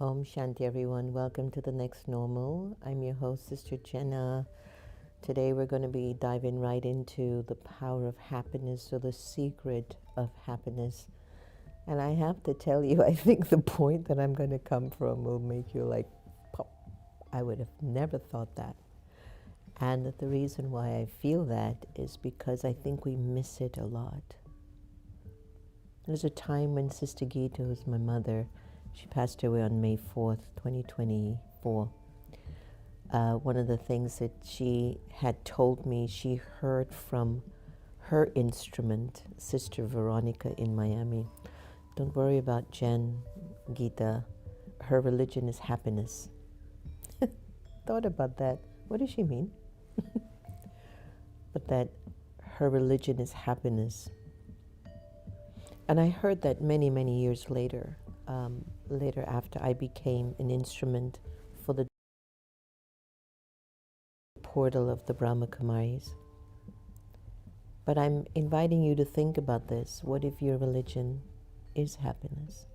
Om Shanti, everyone. Welcome to the next normal. I'm your host, Sister Jenna. Today we're going to be diving right into the power of happiness, or the secret of happiness. And I have to tell you, I think the point that I'm going to come from will make you like pop. I would have never thought that. And the reason why I feel that is because I think we miss it a lot. There's a time when Sister Gita, who's my mother, she passed away on May 4th, 2024. One of the things that she had told me, she heard from her instrument, Sister Veronica in Miami. Don't worry about Jen, Gita. Her religion is happiness. Thought about that. What does she mean? But that her religion is happiness. And I heard that many, many years later. Later after I became an instrument for the portal of the Brahma Kumaris. But I'm inviting you to think about this. What if your religion is happiness?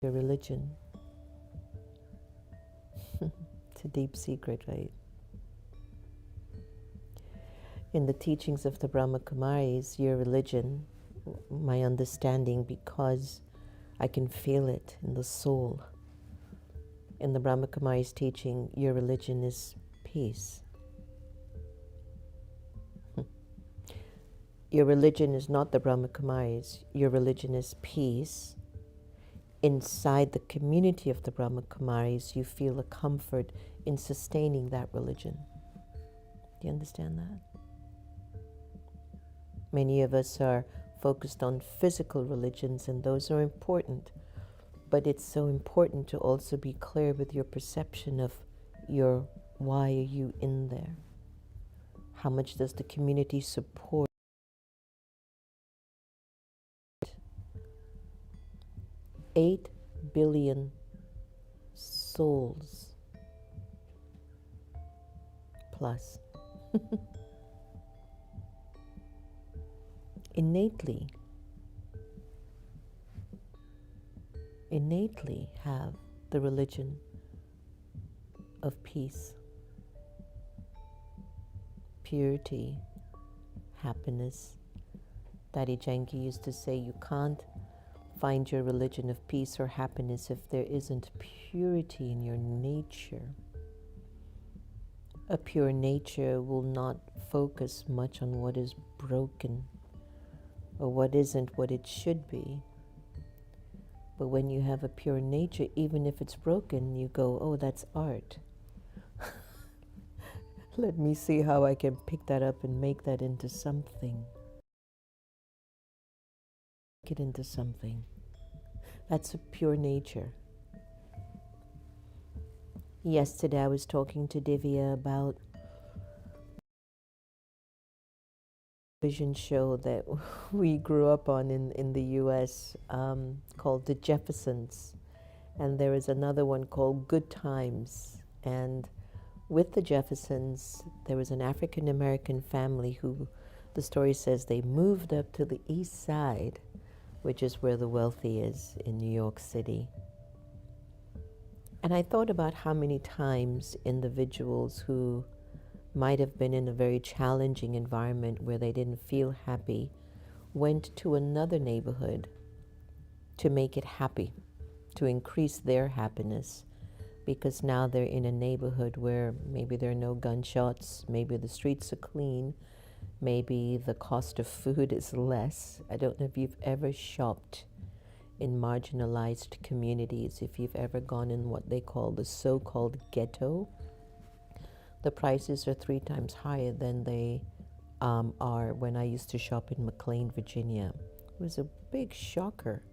Your religion. It's a deep secret, right? In the teachings of the Brahma Kumaris, your religion, my understanding, because I can feel it in the soul. In the Brahma Kumaris teaching, your religion is peace. Your religion is not the Brahma Kumaris. Your religion is peace. Inside the community of the Brahma Kumaris, you feel a comfort in sustaining that religion. Do you understand that? Many of us are focused on physical religions, and those are important. But it's so important to also be clear with your perception of your why are you in there? How much does the community support? 8 billion souls plus. innately have the religion of peace, purity, happiness. Daddy Janki used to say, you can't find your religion of peace or happiness if there isn't purity in your nature. A pure nature will not focus much on what is broken or what isn't what it should be. But when you have a pure nature, even if it's broken, you go, oh, that's art. Let me see how I can pick that up and make that into something. Make it into something. That's a pure nature. Yesterday I was talking to Divya about vision show that we grew up on in the US called The Jeffersons, and there is another one called Good Times. And with the Jeffersons, there was an African American family who, the story says, they moved up to the East Side, which is where the wealthy is in New York City. And I thought about how many times individuals who might have been in a very challenging environment where they didn't feel happy went to another neighborhood to make it happy, to increase their happiness, because now they're in a neighborhood where maybe there are no gunshots, maybe the streets are clean, maybe the cost of food is less. I don't know if you've ever shopped in marginalized communities, if you've ever gone in what they call the so-called ghetto. The prices are 3 times higher than they are when I used to shop in McLean, Virginia. It was a big shocker.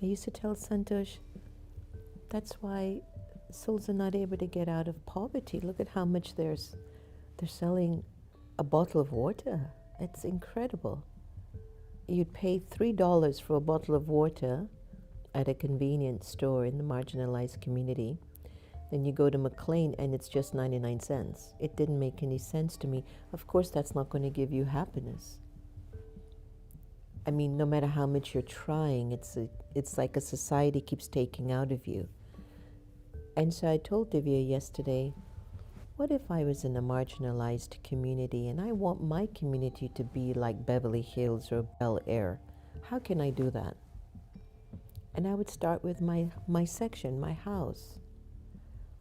I used to tell Santosh, that's why souls are not able to get out of poverty. Look at how much they're selling a bottle of water. It's incredible. You'd pay $3 for a bottle of water at a convenience store in the marginalized community. Then you go to McLean and it's just 99 cents. It didn't make any sense to me. Of course, that's not going to give you happiness. I mean, no matter how much you're trying, it's like a society keeps taking out of you. And so I told Divya yesterday, what if I was in a marginalized community and I want my community to be like Beverly Hills or Bel Air? How can I do that? And I would start with my section, my house,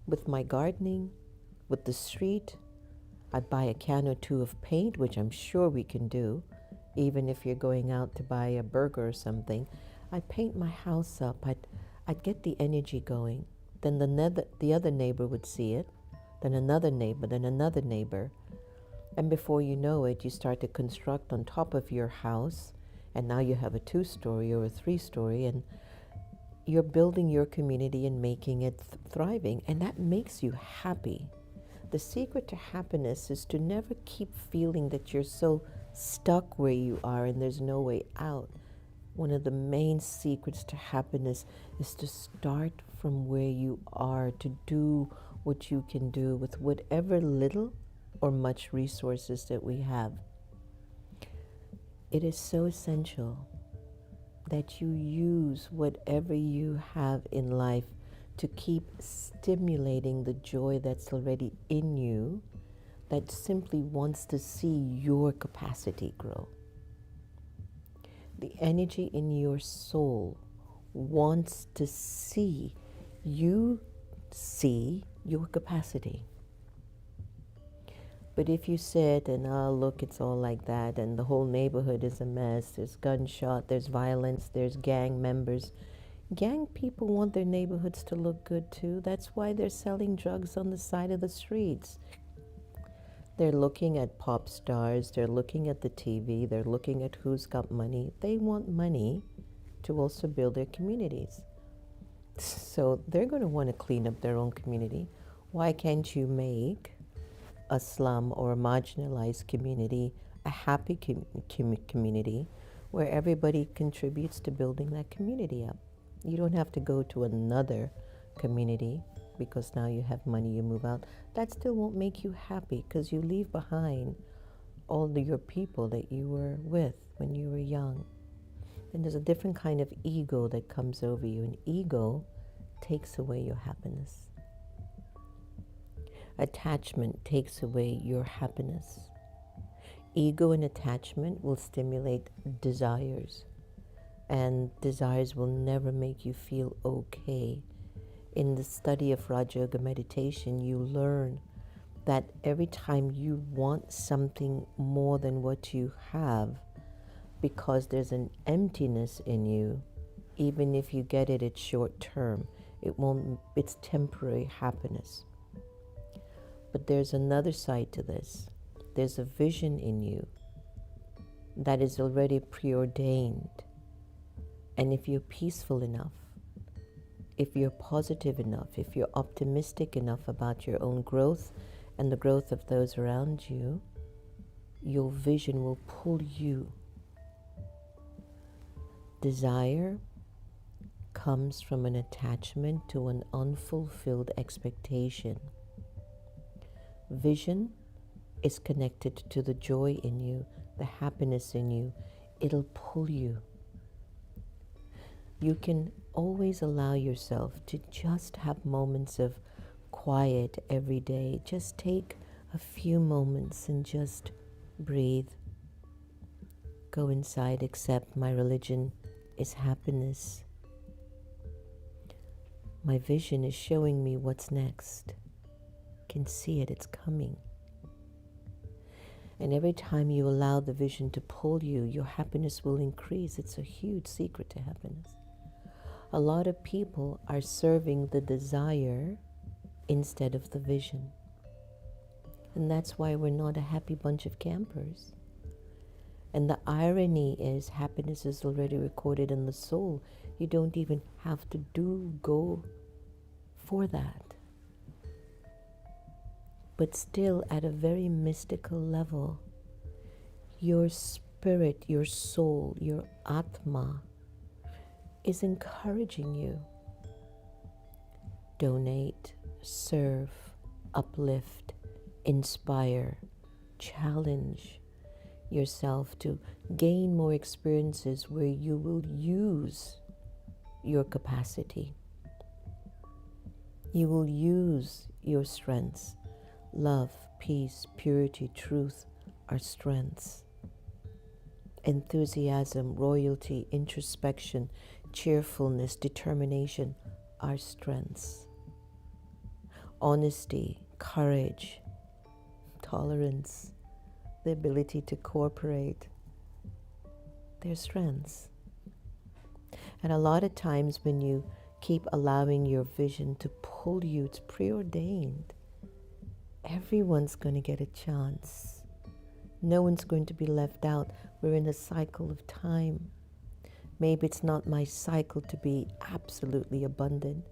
with my gardening, with the street. I'd buy a can or two of paint, which I'm sure we can do, even if you're going out to buy a burger or something. I'd paint my house up. I'd get the energy going. Then the other neighbor would see it, then another neighbor, then another neighbor. And before you know it, you start to construct on top of your house, and now you have a 2-story or a 3-story, and you're building your community and making it thriving, and that makes you happy. The secret to happiness is to never keep feeling that you're so stuck where you are and there's no way out. One of the main secrets to happiness is to start from where you are, to do what you can do with whatever little or much resources that we have. It is so essential that you use whatever you have in life to keep stimulating the joy that's already in you, that simply wants to see your capacity grow. The energy in your soul wants to see you see your capacity. But if you sit and, oh, look, it's all like that, and the whole neighborhood is a mess, there's gunshot, there's violence, there's gang members. Gang people want their neighborhoods to look good too. That's why they're selling drugs on the side of the streets. They're looking at pop stars, they're looking at the TV, they're looking at who's got money. They want money to also build their communities. So they're going to want to clean up their own community. Why can't you make a slum or a marginalized community a happy community where everybody contributes to building that community up? You don't have to go to another community because now you have money, you move out. That still won't make you happy because you leave behind all your people that you were with when you were young. And there's a different kind of ego that comes over you, and ego takes away your happiness. Attachment takes away your happiness. Ego and attachment will stimulate desires, and desires will never make you feel okay. In the study of Raja Yoga meditation, you learn that every time you want something more than what you have, because there's an emptiness in you, even if you get it, it's short term. It's temporary happiness. But there's another side to this. There's a vision in you that is already preordained. And if you're peaceful enough, if you're positive enough, if you're optimistic enough about your own growth and the growth of those around you, your vision will pull you. Desire comes from an attachment to an unfulfilled expectation. Vision is connected to the joy in you, the happiness in you. It'll pull you. You can always allow yourself to just have moments of quiet every day. Just take a few moments and just breathe. Go inside, accept my religion is happiness. My vision is showing me what's next. Can see it, it's coming. And every time you allow the vision to pull you, your happiness will increase. It's a huge secret to happiness. A lot of people are serving the desire instead of the vision. And that's why we're not a happy bunch of campers. And the irony is happiness is already recorded in the soul. You don't even have to go for that. But still, at a very mystical level, your spirit, your soul, your Atma is encouraging you. Donate, serve, uplift, inspire, challenge. yourself to gain more experiences where you will use your capacity. You will use your strengths. Love, peace, purity, truth are strengths. Enthusiasm, loyalty, introspection, cheerfulness, determination are strengths. Honesty, courage, tolerance, the ability to cooperate, they're strengths. And a lot of times when you keep allowing your vision to pull you, it's preordained. Everyone's going to get a chance. No one's going to be left out. We're in a cycle of time. Maybe it's not my cycle to be absolutely abundant,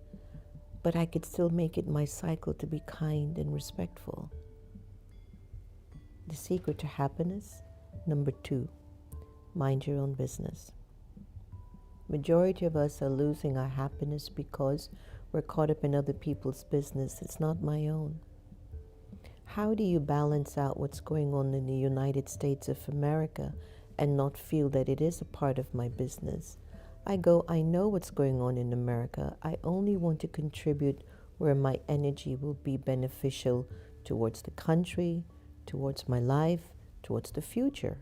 but I could still make it my cycle to be kind and respectful. The secret to happiness, number 2, mind your own business. Majority of us are losing our happiness because we're caught up in other people's business. It's not my own. How do you balance out what's going on in the United States of America and not feel that it is a part of my business? I know what's going on in America. I only want to contribute where my energy will be beneficial towards the country, towards my life, towards the future.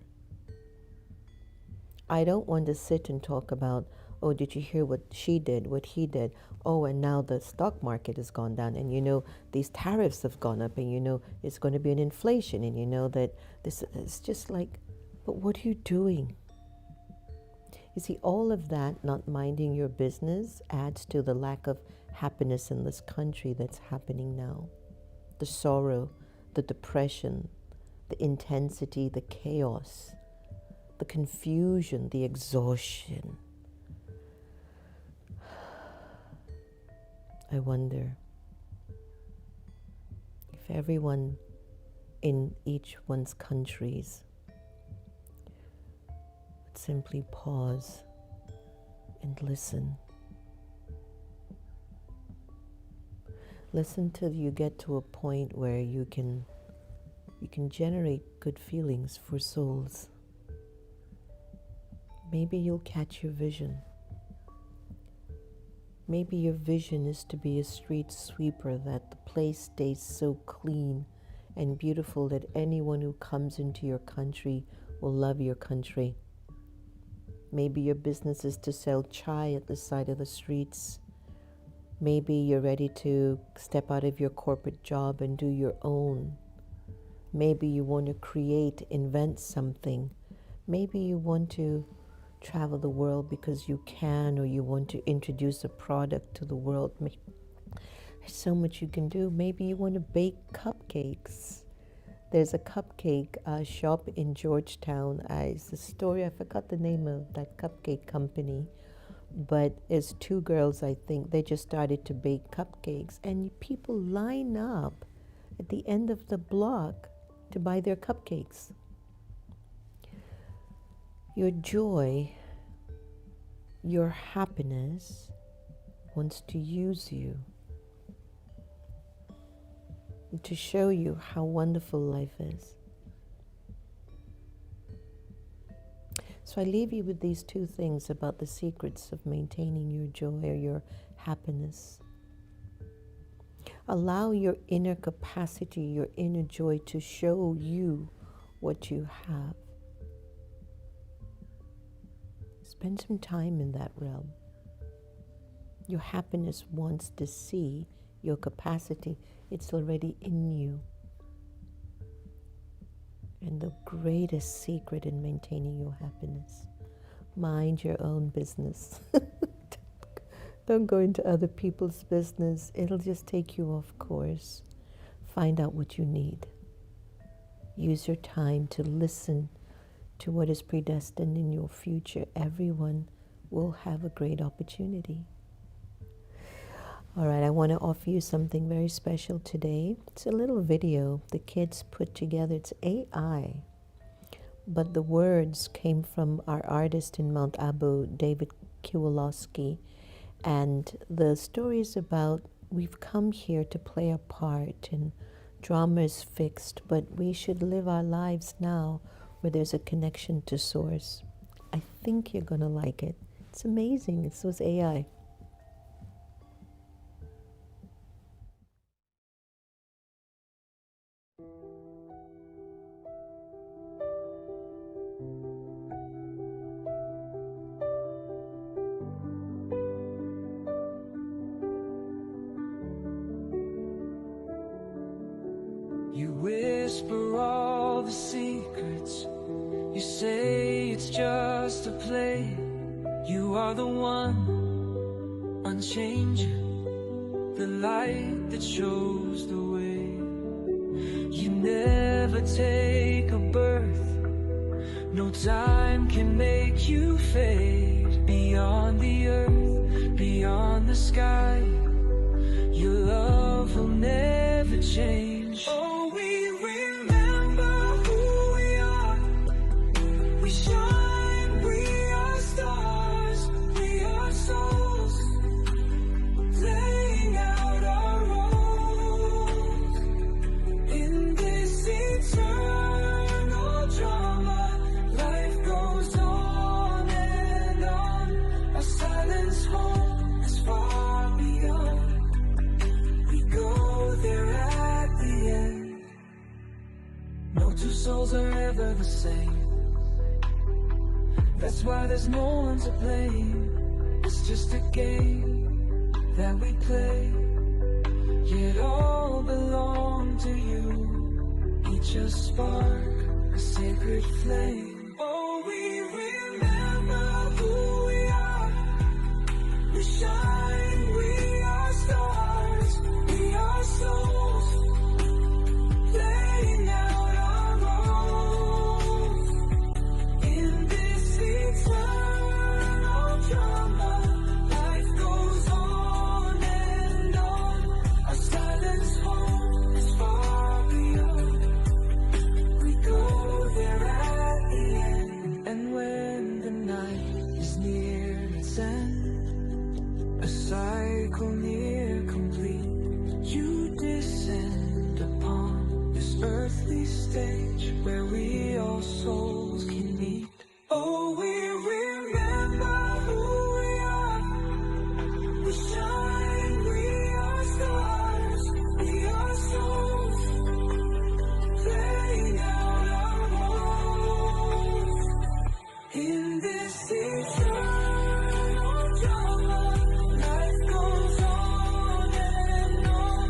I don't want to sit and talk about, oh, did you hear what she did, what he did? Oh, and now the stock market has gone down, and these tariffs have gone up, and it's going to be an inflation, and that this is just like, but what are you doing? You see, all of that, not minding your business, adds to the lack of happiness in this country that's happening now. The sorrow, the depression, the intensity, the chaos, the confusion, the exhaustion. I wonder if everyone in each one's countries would simply pause and listen. Listen till you get to a point where you can generate good feelings for souls. Maybe you'll catch your vision. Maybe your vision is to be a street sweeper, that the place stays so clean and beautiful that anyone who comes into your country will love your country. Maybe your business is to sell chai at the side of the streets. Maybe you're ready to step out of your corporate job and do your own. Maybe you want to create, invent something. Maybe you want to travel the world because you can, or you want to introduce a product to the world. There's so much you can do. Maybe you want to bake cupcakes. There's a cupcake shop in Georgetown. It's a story, I forgot the name of that cupcake company, but it's 2 girls, I think. They just started to bake cupcakes, and people line up at the end of the block to buy their cupcakes. Your joy, your happiness wants to use you to show you how wonderful life is. So I leave you with these 2 things about the secrets of maintaining your joy or your happiness. Allow your inner capacity, your inner joy to show you what you have. Spend some time in that realm. Your happiness wants to see your capacity. It's already in you. And the greatest secret in maintaining your happiness, mind your own business. Don't go into other people's business. It'll just take you off course. Find out what you need. Use your time to listen to what is predestined in your future. Everyone will have a great opportunity. All right, I want to offer you something very special today. It's a little video the kids put together. It's AI, but the words came from our artist in Mount Abu, David Kowalski, and the story is about we've come here to play a part, and drama is fixed, but we should live our lives now where there's a connection to source. I think you're going to like it. It's amazing. It's those AI. You whisper all the secrets. You say it's just a play. You are the one, unchanging, the light that shows the way. You never take a birth. No time can make you fade. Beyond the earth, beyond the sky, your love will never change. Oh, we remember who we are. We shine, we are stars, we are souls, playing out our roles in this eternal drama. Life goes on and on. Our silence home is far beyond. We go there at the end. No two souls are ever the same. That's why there's no one to blame. It's just a game that we play. Yet all belong to you. Each a spark, a sacred flame. Oh, we remember who we are. We shine, we are stars, we are souls, playing out our roles in this eternal drama. Life goes on and on. Our silence home is far beyond. We go there at the end. And when the night is near its end, a cycle near complete, you descend upon this earthly stage where we all souls can meet. Oh, we remember who we are. We shine, we are stars, we are souls, playing out our roles in this eternal drama. Life goes on and on.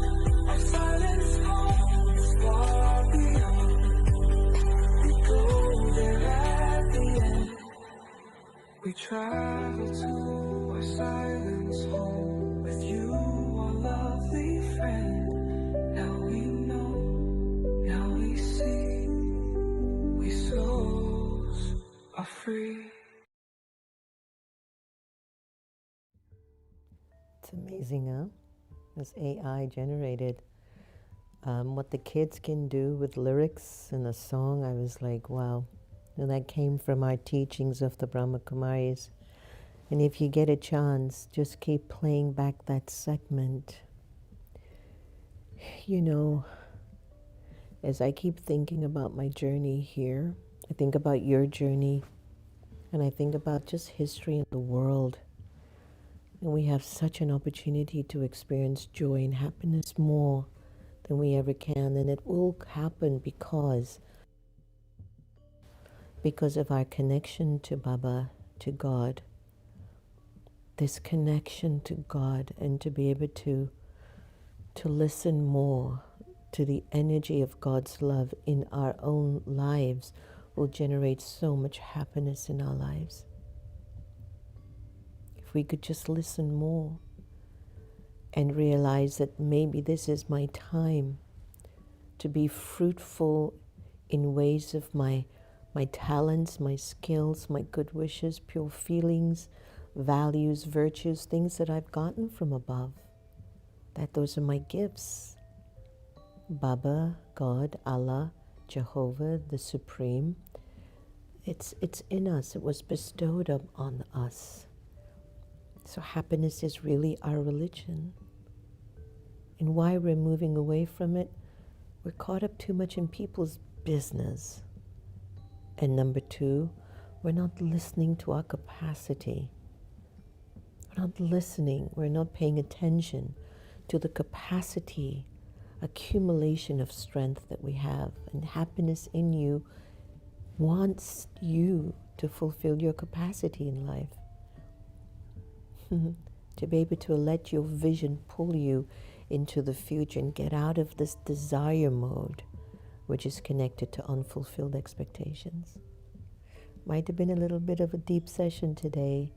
Our silence home is far beyond. We go there at the end. We travel to our silence home with you, our lovely friend. Now we know, now we see, we souls are free. It's amazing, huh? This AI generated. What the kids can do with lyrics in a song, I was like, wow. And that came from our teachings of the Brahma Kumaris. And if you get a chance, just keep playing back that segment. You know, as I keep thinking about my journey here, I think about your journey, and I think about just history in the world. And we have such an opportunity to experience joy and happiness more than we ever can. And it will happen because of our connection to Baba, to God. This connection to God, and to be able to listen more to the energy of God's love in our own lives will generate so much happiness in our lives. If we could just listen more and realize that maybe this is my time to be fruitful in ways of my talents, my skills, my good wishes, pure feelings, values, virtues, things that I've gotten from above. That those are my gifts. Baba, God, Allah, Jehovah, the Supreme. It's in us. It was bestowed on us. So happiness is really our religion. And why we're moving away from it, we're caught up too much in people's business. And number two, we're not listening to our capacity. We're not listening, we're not paying attention to the capacity, accumulation of strength that we have. And happiness in you wants you to fulfill your capacity in life. To be able to let your vision pull you into the future and get out of this desire mode, which is connected to unfulfilled expectations. Might have been a little bit of a deep session today,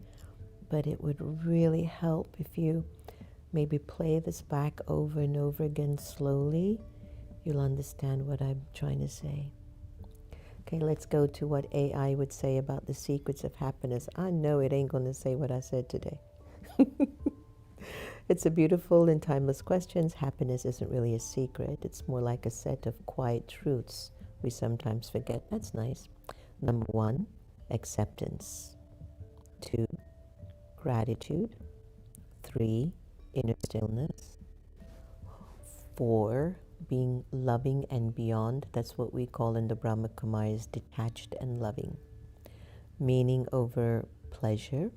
but it would really help if you maybe play this back over and over again slowly. You'll understand what I'm trying to say. Okay, let's go to what AI would say about the secrets of happiness. I know it ain't going to say what I said today. It's a beautiful and timeless question. Happiness isn't really a secret. It's more like a set of quiet truths we sometimes forget. That's nice. Number one, acceptance. 2, gratitude. 3, inner stillness. 4, being loving and beyond. That's what we call in the Brahma Kumaris detached and loving. Meaning over pleasure.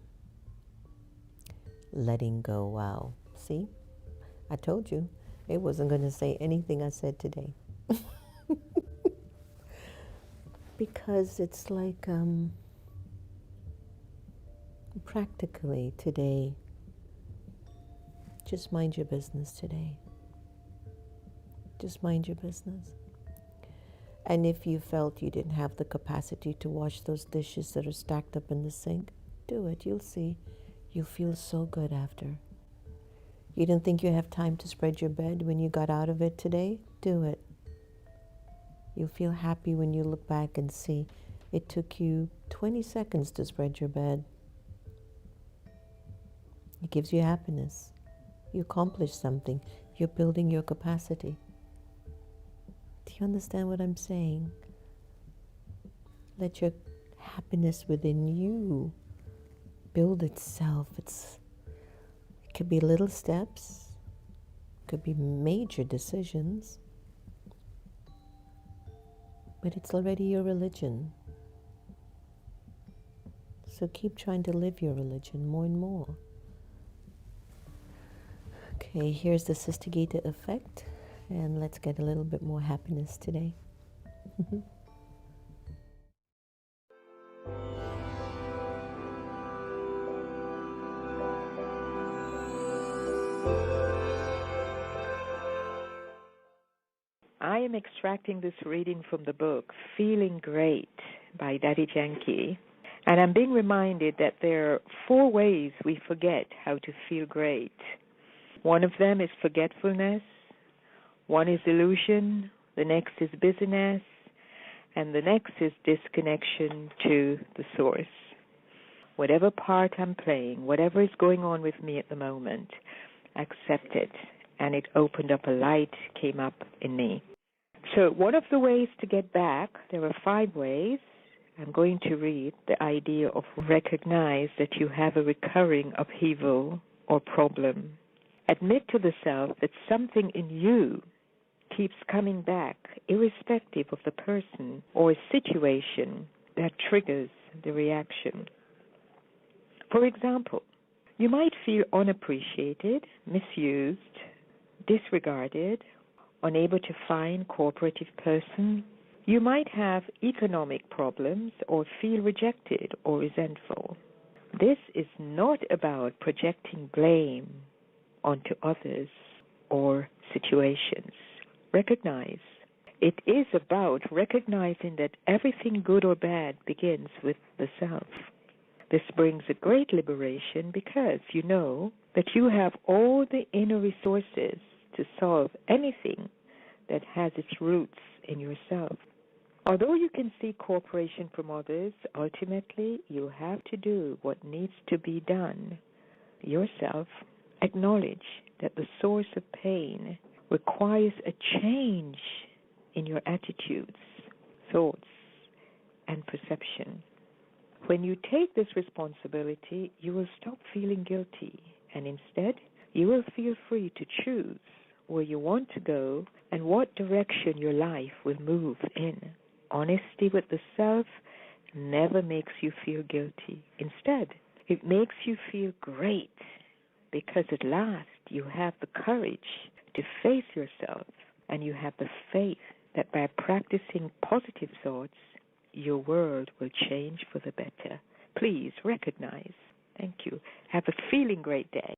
Letting go. Wow. See? I told you it wasn't going to say anything I said today. Because it's like practically today, just mind your business today. Just mind your business. And if you felt you didn't have the capacity to wash those dishes that are stacked up in the sink, do it. You'll see. You'll feel so good after. You didn't think you have time to spread your bed when you got out of it today? Do it. You'll feel happy when you look back and see it took you 20 seconds to spread your bed. It gives you happiness. You accomplished something. You're building your capacity. Do you understand what I'm saying? Let your happiness within you build itself. It could be little steps, could be major decisions, but it's already your religion. So keep trying to live your religion more and more. Okay, here's the Sister Gita effect, and let's get a little bit more happiness today. I am extracting this reading from the book Feeling Great by Daddy Yankee, and I'm being reminded that there are 4 ways we forget how to feel great. One of them is forgetfulness, one is illusion, the next is busyness, and the next is disconnection to the source. Whatever part I'm playing, whatever is going on with me at the moment, accept it. And it opened up a light, came up in me. So one of the ways to get back, there are 5 ways. I'm going to read the idea of recognize that you have a recurring upheaval or problem. Admit to the self that something in you keeps coming back, irrespective of the person or situation that triggers the reaction. For example, you might feel unappreciated, misused, disregarded, unable to find cooperative person. You might have economic problems or feel rejected or resentful. This is not about projecting blame onto others or situations. Recognize. It is about recognizing that everything good or bad begins with the self. This brings a great liberation because you know that you have all the inner resources to solve anything that has its roots in yourself. Although you can seek cooperation from others, ultimately you have to do what needs to be done yourself. Acknowledge that the source of pain requires a change in your attitudes, thoughts, and perception. When you take this responsibility, you will stop feeling guilty, and instead, you will feel free to choose where you want to go and what direction your life will move in. Honesty with the self never makes you feel guilty. Instead, it makes you feel great because at last you have the courage to face yourself, and you have the faith that by practicing positive thoughts, your world will change for the better. Please recognize. Thank you. Have a feeling great day.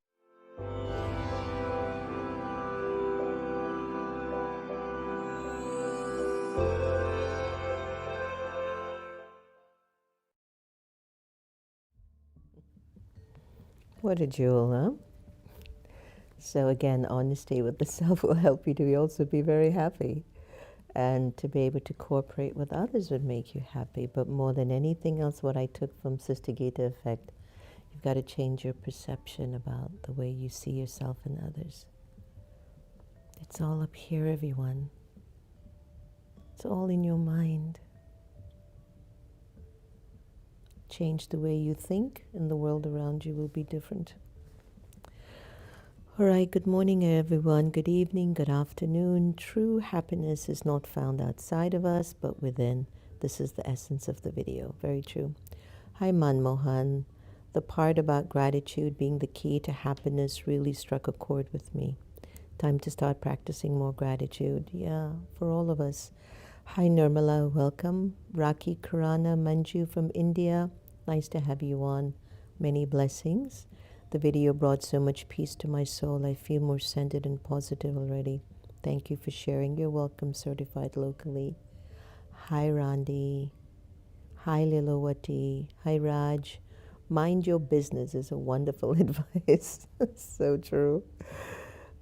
What a jewel, huh? So again, honesty with the self will help you to also be very happy. And to be able to cooperate with others would make you happy. But more than anything else, what I took from Sister Gita Effect, you've got to change your perception about the way you see yourself and others. It's all up here, everyone. It's all in your mind. Change the way you think, and the world around you will be different. All right, good morning, everyone. Good evening, good afternoon. True happiness is not found outside of us, but within. This is the essence of the video. Very true. Hi, Manmohan. The part about gratitude being the key to happiness really struck a chord with me. Time to start practicing more gratitude. Yeah, for all of us. Hi, Nirmala. Welcome. Raki Karana Manju from India. Nice to have you on. Many blessings. The video brought so much peace to my soul. I feel more centered and positive already. Thank you for sharing. You're welcome, certified locally. Hi, Randi. Hi, Lilawati. Hi, Raj. Mind your business is a wonderful advice. So true.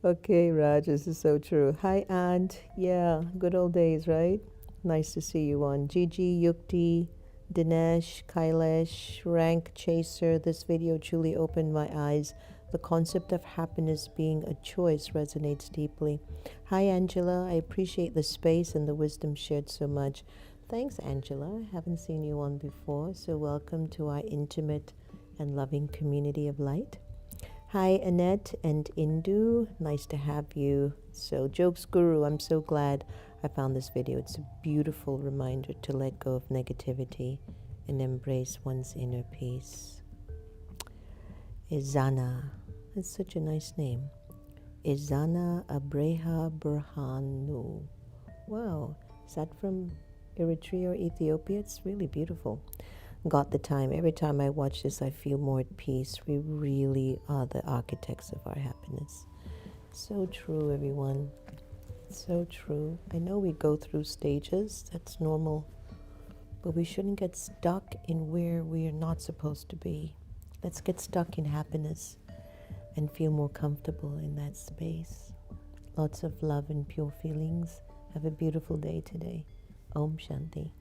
Okay, Raj, this is so true. Hi, Aunt. Yeah, good old days, right? Nice to see you on. Gigi, Yukti, Dinesh, Kailash, Rank Chaser. This video truly opened my eyes. The concept of happiness being a choice resonates deeply. Hi, Angela. I appreciate the space and the wisdom shared so much. Thanks, Angela. I haven't seen you on before, so welcome to our intimate and loving community of light. Hi, Annette and Indu. Nice to have you. So, Jokes Guru, I'm so glad I found this video. It's a beautiful reminder to let go of negativity and embrace one's inner peace. Izana. That's such a nice name. Izana Abreha Burhanu. Wow. Is that from Eritrea or Ethiopia? It's really beautiful. Got the time. Every time I watch this, I feel more at peace. We really are the architects of our happiness. So true, everyone. So true. I know we go through stages. That's normal. But we shouldn't get stuck in where we are not supposed to be. Let's get stuck in happiness and feel more comfortable in that space. Lots of love and pure feelings. Have a beautiful day today. Om Shanti.